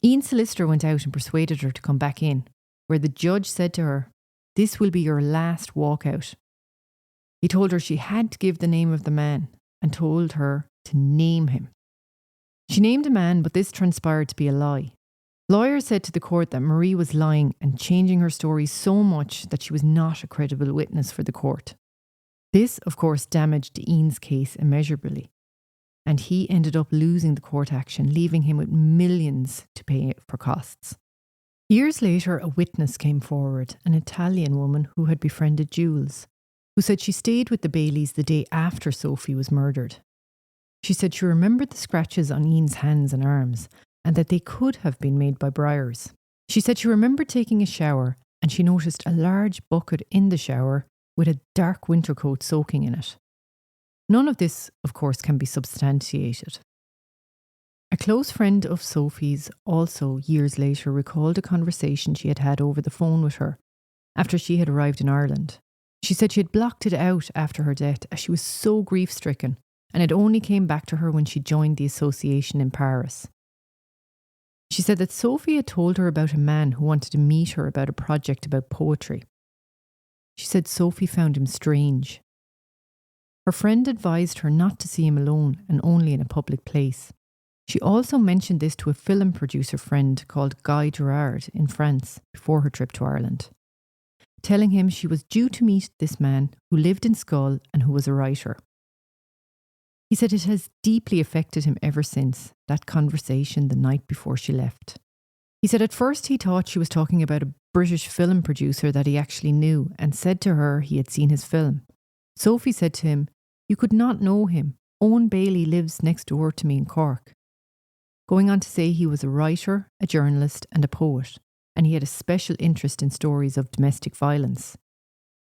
Ian's solicitor went out and persuaded her to come back in, where the judge said to her, "This will be your last walkout." He told her she had to give the name of the man and told her to name him. She named a man, but this transpired to be a lie. Lawyers said to the court that Marie was lying and changing her story so much that she was not a credible witness for the court. This, of course, damaged Ian's case immeasurably, and he ended up losing the court action, leaving him with millions to pay for costs. Years later, a witness came forward, an Italian woman who had befriended Nules, who said she stayed with the Baileys the day after Sophie was murdered. She said she remembered the scratches on Ian's hands and arms, and that they could have been made by briars. She said she remembered taking a shower, and she noticed a large bucket in the shower with a dark winter coat soaking in it. None of this, of course, can be substantiated. A close friend of Sophie's also, years later, recalled a conversation she had had over the phone with her after she had arrived in Ireland. She said she had blocked it out after her death as she was so grief-stricken, and it only came back to her when she joined the association in Paris. She said that Sophie had told her about a man who wanted to meet her about a project about poetry. She said Sophie found him strange. Her friend advised her not to see him alone and only in a public place. She also mentioned this to a film producer friend called Guy Gerard in France before her trip to Ireland, telling him she was due to meet this man who lived in Skull and who was a writer. He said it has deeply affected him ever since, that conversation the night before she left. He said at first he thought she was talking about a British film producer that he actually knew and said to her he had seen his film. Sophie said to him, "You could not know him. Owen Bailey lives next door to me in Cork." Going on to say he was a writer, a journalist and a poet, and he had a special interest in stories of domestic violence.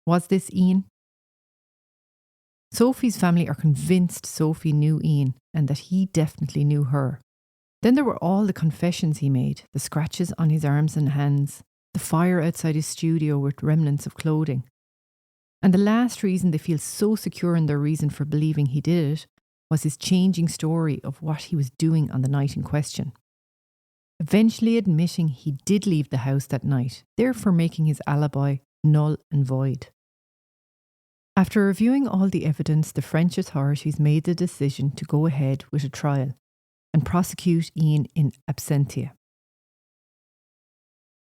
Was this Ian? Sophie's family are convinced Sophie knew Ian and that he definitely knew her. Then there were all the confessions he made, the scratches on his arms and hands, the fire outside his studio with remnants of clothing. And the last reason they feel so secure in their reason for believing he did it was his changing story of what he was doing on the night in question. Eventually admitting he did leave the house that night, therefore making his alibi null and void. After reviewing all the evidence, the French authorities made the decision to go ahead with a trial and prosecute Ian in absentia.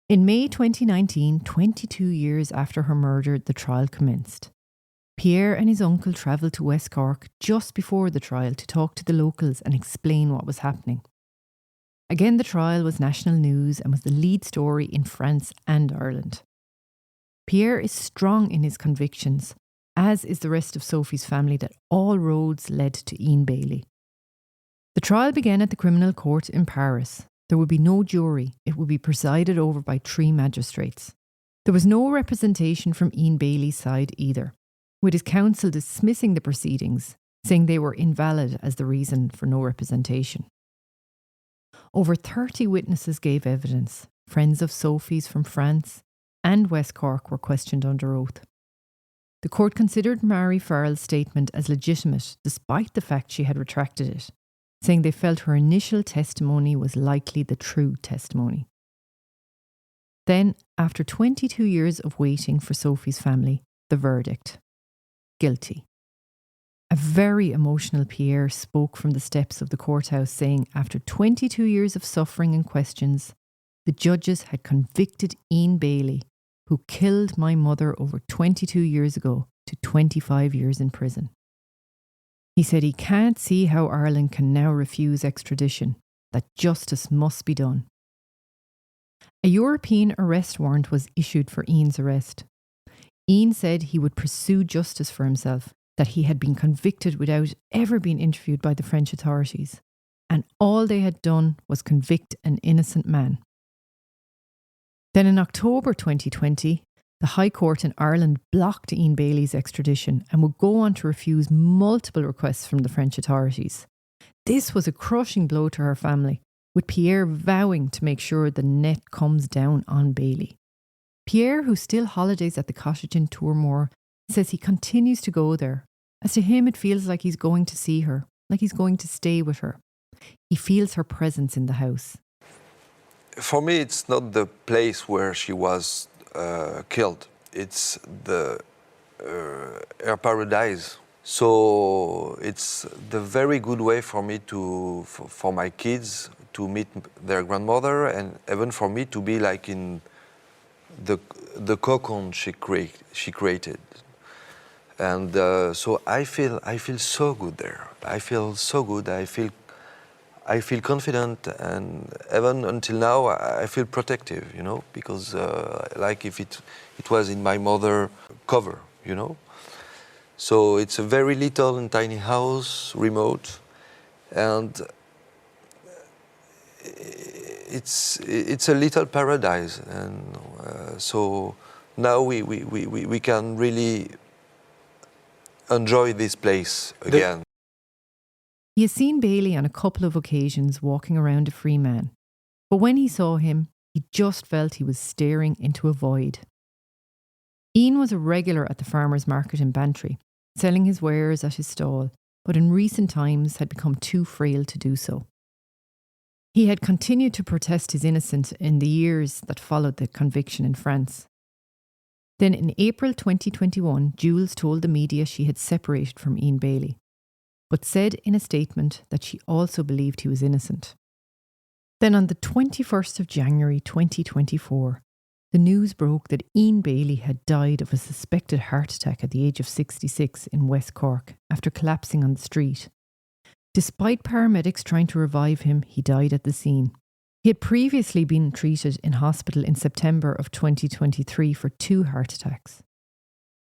In May 2019, 22 years after her murder, the trial commenced. Pierre and his uncle travelled to West Cork just before the trial to talk to the locals and explain what was happening. Again, the trial was national news and was the lead story in France and Ireland. Pierre is strong in his convictions, as is the rest of Sophie's family, that all roads led to Ian Bailey. The trial began at the criminal court in Paris. There would be no jury. It would be presided over by 3 magistrates. There was no representation from Ian Bailey's side either, with his counsel dismissing the proceedings, saying they were invalid as the reason for no representation. Over 30 witnesses gave evidence. Friends of Sophie's from France and West Cork were questioned under oath. The court considered Mary Farrell's statement as legitimate despite the fact she had retracted it, saying they felt her initial testimony was likely the true testimony. Then, after 22 years of waiting for Sophie's family, the verdict: guilty. A very emotional Pierre spoke from the steps of the courthouse, saying after 22 years of suffering and questions, the judges had convicted Ian Bailey, who killed my mother over 22 years ago, to 25 years in prison. He said he can't see how Ireland can now refuse extradition, that justice must be done. A European arrest warrant was issued for Ian's arrest. Ian said he would pursue justice for himself, that he had been convicted without ever being interviewed by the French authorities, and all they had done was convict an innocent man. Then in October 2020, the High Court in Ireland blocked Ian Bailey's extradition and would go on to refuse multiple requests from the French authorities. This was a crushing blow to her family, with Pierre vowing to make sure the net comes down on Bailey. Pierre, who still holidays at the cottage in Toormore, says he continues to go there, as to him it feels like he's going to see her, like he's going to stay with her. He feels her presence in the house. For me, it's not the place where she was killed. It's her paradise. So it's the very good way for me for my kids to meet their grandmother, and even for me to be like in the cocoon she created. And so I feel so good there. I feel so good. I feel confident, and even until now I feel protective, because like if it was in my mother cover, So it's a very little and tiny house, remote, and it's a little paradise, and so now we can really enjoy this place again. He has seen Bailey on a couple of occasions walking around a free man, but when he saw him, he just felt he was staring into a void. Ian was a regular at the farmers' market in Bantry, selling his wares at his stall, but in recent times had become too frail to do so. He had continued to protest his innocence in the years that followed the conviction in France. Then in April 2021, Jules told the media she had separated from Ian Bailey, but said in a statement that she also believed he was innocent. Then on the 21st of January 2024, the news broke that Ian Bailey had died of a suspected heart attack at the age of 66 in West Cork after collapsing on the street. Despite paramedics trying to revive him, he died at the scene. He had previously been treated in hospital in September of 2023 for 2 heart attacks.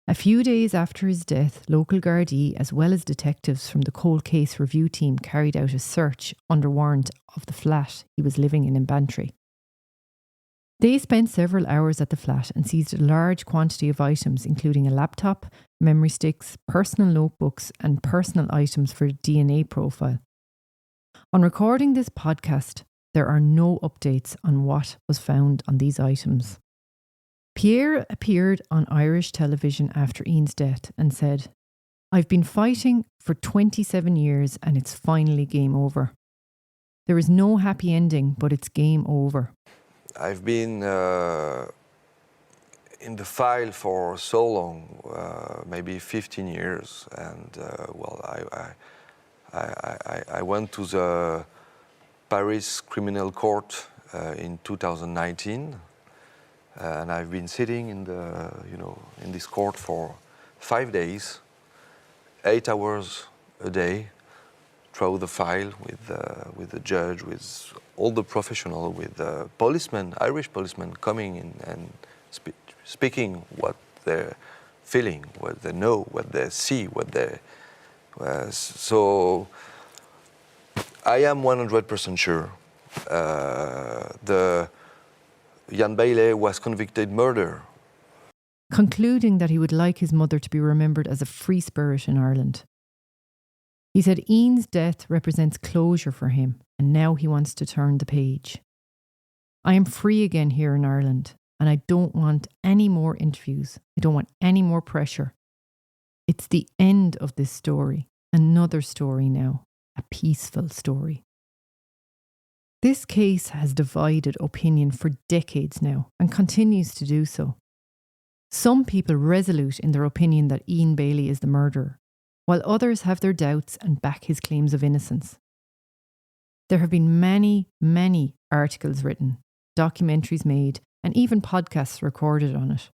A few days after his death, local Gardaí, as well as detectives from the cold case review team, carried out a search under warrant of the flat he was living in Bantry. They spent several hours at the flat and seized a large quantity of items, including a laptop, memory sticks, personal notebooks, and personal items for a DNA profile. On recording this podcast, there are no updates on what was found on these items. Pierre appeared on Irish television after Ian's death and said, "I've been fighting for 27 years and it's finally game over. There is no happy ending, but it's game over." I've been in the file for so long, maybe 15 years, and I went to the Paris Criminal Court in 2019, and I've been sitting in this court for 5 days, 8 hours a day through the file with the judge, with all the professional, with the policemen, Irish policemen coming in and speaking what they're feeling, what they know, what they see, what they... so I am 100% sure the Jan Bailey was convicted murder. Concluding that he would like his mother to be remembered as a free spirit in Ireland. He said Ian's death represents closure for him, and now he wants to turn the page. I am free again here in Ireland, and I don't want any more interviews. I don't want any more pressure. It's the end of this story. Another story now. A peaceful story. This case has divided opinion for decades now, and continues to do so. Some people resolute in their opinion that Ian Bailey is the murderer, while others have their doubts and back his claims of innocence. There have been many, many articles written, documentaries made, and even podcasts recorded on it,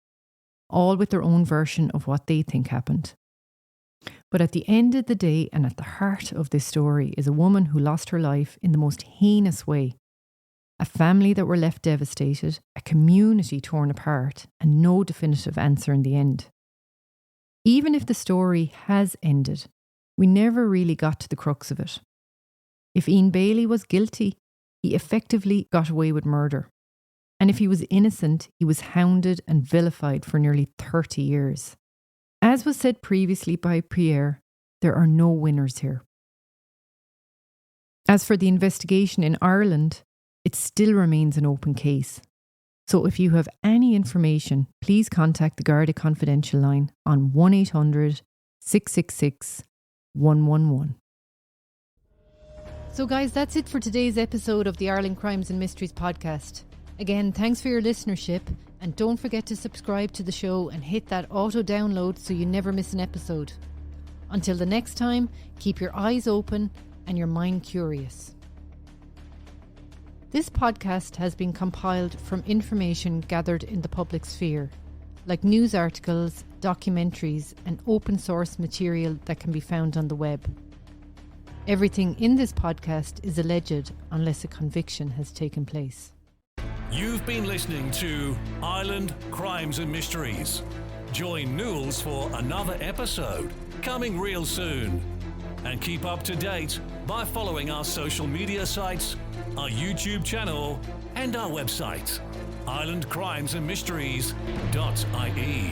all with their own version of what they think happened. But at the end of the day, and at the heart of this story, is a woman who lost her life in the most heinous way. A family that were left devastated, a community torn apart, and no definitive answer in the end. Even if the story has ended, we never really got to the crux of it. If Ian Bailey was guilty, he effectively got away with murder. And if he was innocent, he was hounded and vilified for nearly 30 years. As was said previously by Pierre, there are no winners here. As for the investigation in Ireland, it still remains an open case. So if you have any information, please contact the Garda Confidential line on 1-800-666-111. So guys, that's it for today's episode of the Ireland Crimes and Mysteries podcast. Again, thanks for your listenership, and don't forget to subscribe to the show and hit that auto download so you never miss an episode. Until the next time, keep your eyes open and your mind curious. This podcast has been compiled from information gathered in the public sphere, like news articles, documentaries, and open source material that can be found on the web. Everything in this podcast is alleged unless a conviction has taken place. You've been listening to Ireland Crimes and Mysteries. Join Nules for another episode, coming real soon. And keep up to date by following our social media sites, our YouTube channel, and our website, irelandcrimesandmysteries.ie.